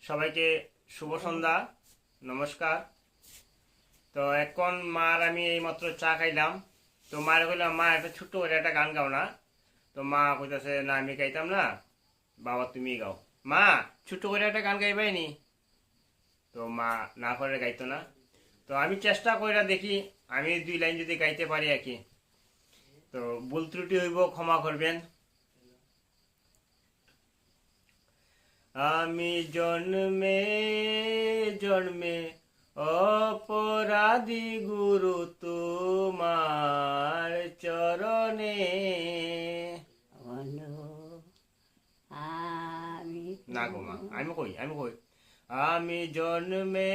সবাইকে শুভ সন্ধ্যা, নমস্কার। তো এখন মার আমি এইমাত্র চা খাইলাম। তো মার কইলাম, মা একটা ছোট্ট করে একটা গান গাও না। তো মা কইতাছে, না আমি গাইতাম না, বাবা তুমি গাও। মা, ছোট্ট করে একটা গান গাইবাই নি? তো মা না করে গাইতো না। তো আমি চেষ্টা করে দেখি, আমি 2 লাইন যদি গাইতে পারি আর কি। তো ভুল ত্রুটি হইব, ক্ষমা করবেন। আমি জন্মে জন্মে অপরাধী গুরু তোমার চরণে। আমি না গো মা, আমি কই আমি জন্মে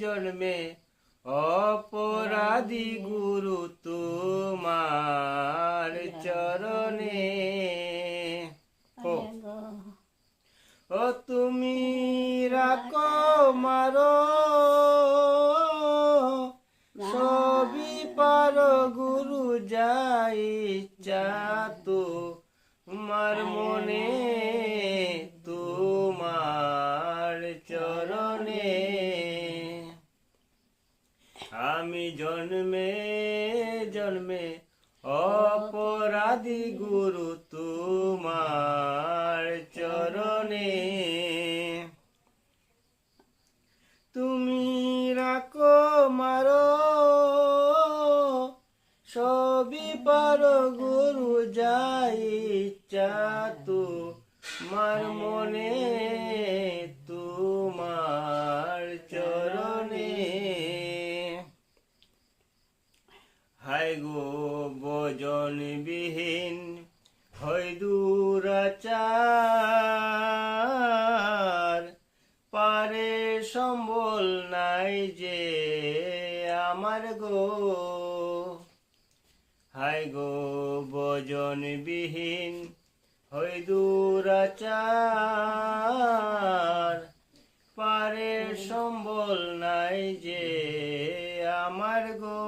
জন্মে অপরাধী গুরু তোমার চরণে। ও ও তুমি রাখো মারো, সবই পারো গুরু, যাই ইচ্ছা তো তোমার মনে, তোমার চরণে। আমি জন্মে জন্মে অপরাধী গুরু তোমার চরণে। তুমি রাখো মারো, সবই পারো গুরু, যাই ইচ্ছা তোমার মনে, তোমার চরণে। হায় গো ভজন বিহীন হয় দুরাচার, পারে সম্বল নাই যে আমার গো। হায় গো ভজন বিহীন হয় দুরাচার, পারে সম্বল নাই যে আমার গো।